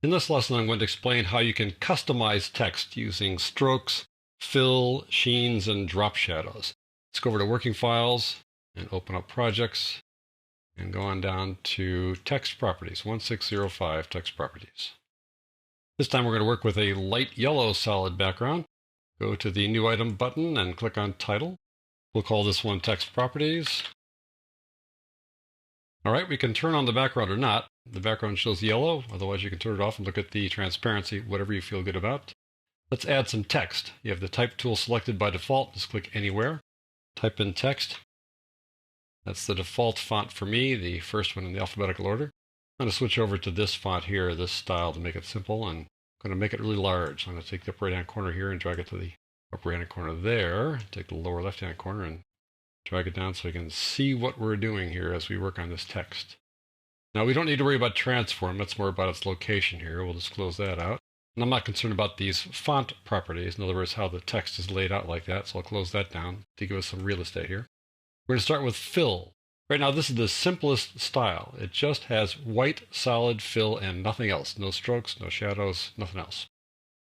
In this lesson, I'm going to explain how you can customize text using strokes, fill, sheens, and drop shadows. Let's go over to Working Files and open up Projects and go on down to Text Properties, 1605 Text Properties. This time we're going to work with a light yellow solid background. Go to the New Item button and click on Title. We'll call this one Text Properties. All right, we can turn on the background or not. The background shows yellow, otherwise you can turn it off and look at the transparency, whatever you feel good about. Let's add some text. You have the Type tool selected by default. Just click Anywhere. Type in text. That's the default font for me, the first one in the alphabetical order. I'm going to switch over to this font here, this style, to make it simple, and I'm going to make it really large. I'm going to take the upper right-hand corner here and drag it to the upper right-hand corner there. Take the lower left-hand corner and drag it down so we can see what we're doing here as we work on this text. Now, we don't need to worry about transform. That's more about its location here. We'll just close that out. And I'm not concerned about these font properties. In other words, how the text is laid out like that. So I'll close that down to give us some real estate here. We're going to start with fill. Right now, this is the simplest style. It just has white, solid fill and nothing else. No strokes, no shadows, nothing else.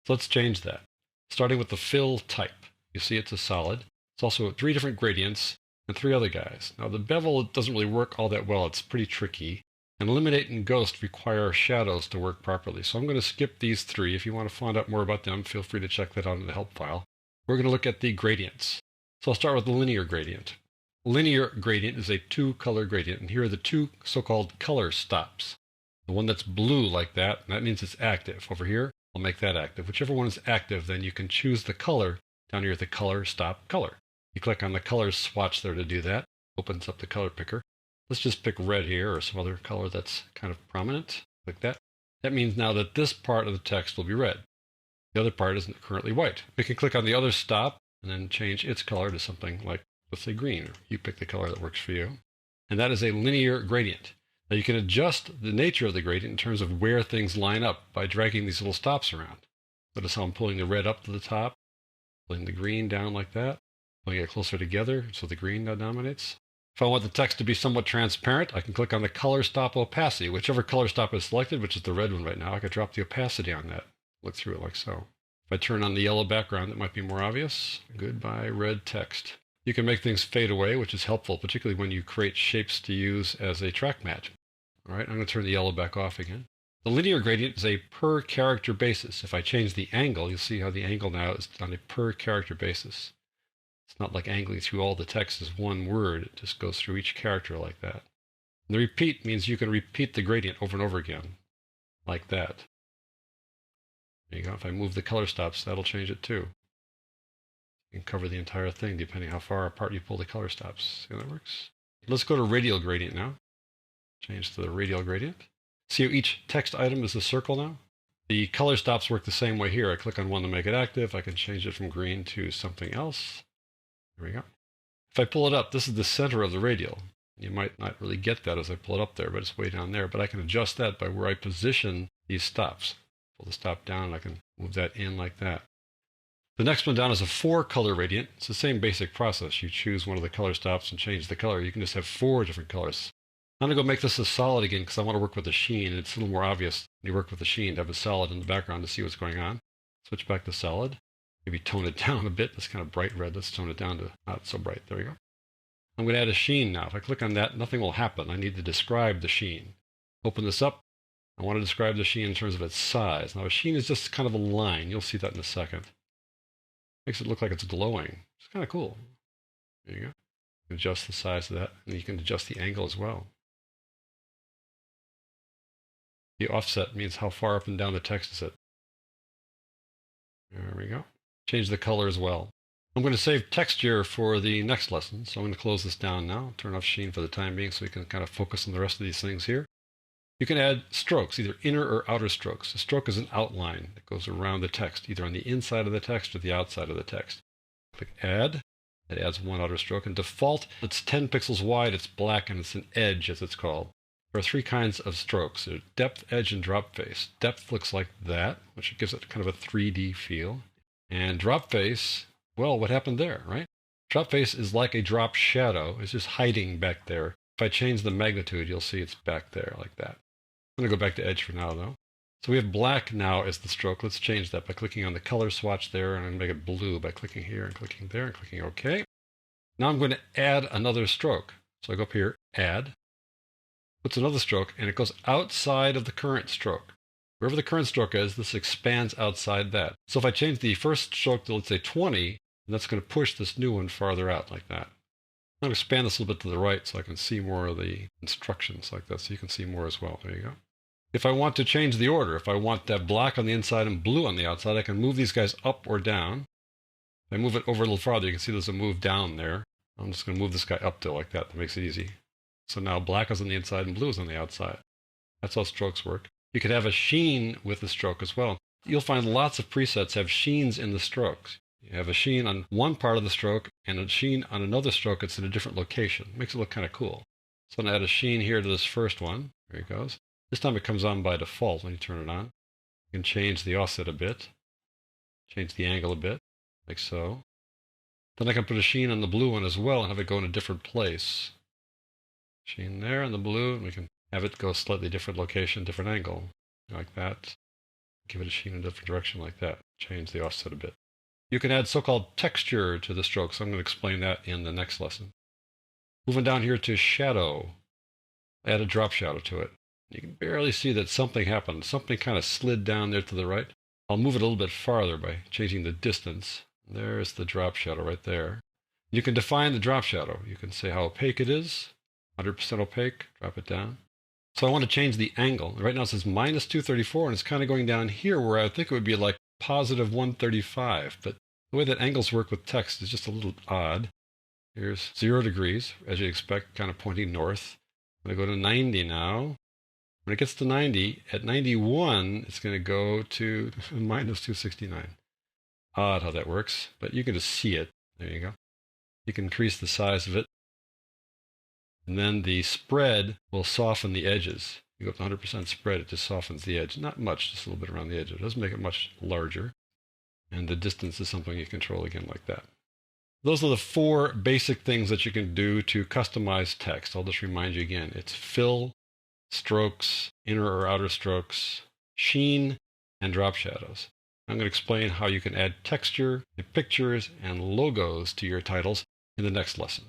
So let's change that. Starting with the fill type. You see it's a solid. It's also 3 different gradients and 3 other guys. Now, the bevel doesn't really work all that well. It's pretty tricky. And Illuminate and Ghost require shadows to work properly. So I'm going to skip these 3. If you want to find out more about them, feel free to check that out in the help file. We're going to look at the gradients. So I'll start with the linear gradient. Linear gradient is a 2-color gradient, and here are the 2 so-called color stops. The one that's blue like that, and that means it's active. Over here, I'll make that active. Whichever one is active, then you can choose the color down here at the color stop color. You click on the color swatch there to do that. Opens up the color picker. Let's just pick red here or some other color that's kind of prominent, like that. That means now that this part of the text will be red. The other part isn't currently white. We can click on the other stop and then change its color to something like, let's say, green. You pick the color that works for you. And that is a linear gradient. Now you can adjust the nature of the gradient in terms of where things line up by dragging these little stops around. Notice how I'm pulling the red up to the top, pulling the green down like that, pulling it closer together so the green now dominates. If I want the text to be somewhat transparent, I can click on the color stop opacity. Whichever color stop is selected, which is the red one right now, I can drop the opacity on that. Look through it like so. If I turn on the yellow background, it might be more obvious. Goodbye, red text. You can make things fade away, which is helpful, particularly when you create shapes to use as a track mat. All right, I'm going to turn the yellow back off again. The linear gradient is a per character basis. If I change the angle, you'll see how the angle now is on a per character basis. It's not like angling through all the text as one word. It just goes through each character like that. And the repeat means you can repeat the gradient over and over again, like that. There you go. If I move the color stops, that'll change it too. You can cover the entire thing depending how far apart you pull the color stops. See how that works? Let's go to radial gradient now. Change to the radial gradient. See how each text item is a circle now? The color stops work the same way here. I click on one to make it active. I can change it from green to something else. There we go. If I pull it up, this is the center of the radial. You might not really get that as I pull it up there, but it's way down there. But I can adjust that by where I position these stops. Pull the stop down, and I can move that in like that. The next one down is a 4-color gradient. It's the same basic process. You choose one of the color stops and change the color. You can just have 4 different colors. I'm going to go make this a solid again because I want to work with a sheen. And it's a little more obvious when you work with a sheen to have a solid in the background to see what's going on. Switch back to solid. Maybe tone it down a bit. That's kind of bright red. Let's tone it down to not so bright. There we go. I'm going to add a sheen now. If I click on that, nothing will happen. I need to describe the sheen. Open this up. I want to describe the sheen in terms of its size. Now, a sheen is just kind of a line. You'll see that in a second. Makes it look like it's glowing. It's kind of cool. There you go. You can adjust the size of that, and you can adjust the angle as well. The offset means how far up and down the text is it. There we go. Change the color as well. I'm going to save texture for the next lesson, so I'm going to close this down now. Turn off sheen for the time being so we can kind of focus on the rest of these things here. You can add strokes, either inner or outer strokes. A stroke is an outline that goes around the text, either on the inside of the text or the outside of the text. Click Add. It adds 1 outer stroke. And default, it's 10 pixels wide, it's black, and it's an edge, as it's called. There are 3 kinds of strokes. There's depth, edge, and drop face. Depth looks like that, which gives it kind of a 3D feel. And drop face, well, what happened there, right? Drop face is like a drop shadow. It's just hiding back there. If I change the magnitude, you'll see it's back there like that. I'm going to go back to edge for now, though. So we have black now as the stroke. Let's change that by clicking on the color swatch there, and I'm going to make it blue by clicking here and clicking there and clicking OK. Now I'm going to add another stroke. So I go up here, Add, puts another stroke, and it goes outside of the current stroke. Wherever the current stroke is, this expands outside that. So if I change the first stroke to, let's say, 20, that's going to push this new one farther out like that. I'm going to expand this a little bit to the right so I can see more of the instructions like that, so you can see more as well. There you go. If I want to change the order, if I want that black on the inside and blue on the outside, I can move these guys up or down. If I move it over a little farther, you can see there's a move down there. I'm just going to move this guy up to like that. That makes it easy. So now black is on the inside and blue is on the outside. That's how strokes work. You could have a sheen with the stroke as well. You'll find lots of presets have sheens in the strokes. You have a sheen on one part of the stroke and a sheen on another stroke that's in a different location. It makes it look kind of cool. So I'm going to add a sheen here to this first one. There it goes. This time it comes on by default when you turn it on. You can change the offset a bit, change the angle a bit, like so. Then I can put a sheen on the blue one as well and have it go in a different place. Sheen there on the blue, and we can have it go a slightly different location, different angle, like that. Give it a sheen in a different direction like that. Change the offset a bit. You can add so-called texture to the stroke, so I'm going to explain that in the next lesson. Moving down here to shadow, add a drop shadow to it. You can barely see that something happened. Something kind of slid down there to the right. I'll move it a little bit farther by changing the distance. There's the drop shadow right there. You can define the drop shadow. You can say how opaque it is. 100% opaque, drop it down. So I want to change the angle. Right now it says minus 234, and it's kind of going down here where I think it would be like positive 135. But the way that angles work with text is just a little odd. Here's 0 degrees, as you'd expect, kind of pointing north. I'm going to go to 90 now. When it gets to 90, at 91, it's going to go to minus 269. Odd how that works, but you can just see it. There you go. You can increase the size of it. And then the spread will soften the edges. You go up to 100% spread, it just softens the edge. Not much, just a little bit around the edge. It doesn't make it much larger. And the distance is something you control again like that. Those are the 4 basic things that you can do to customize text. I'll just remind you again. It's fill, strokes, inner or outer strokes, sheen, and drop shadows. I'm going to explain how you can add texture, and pictures, and logos to your titles in the next lesson.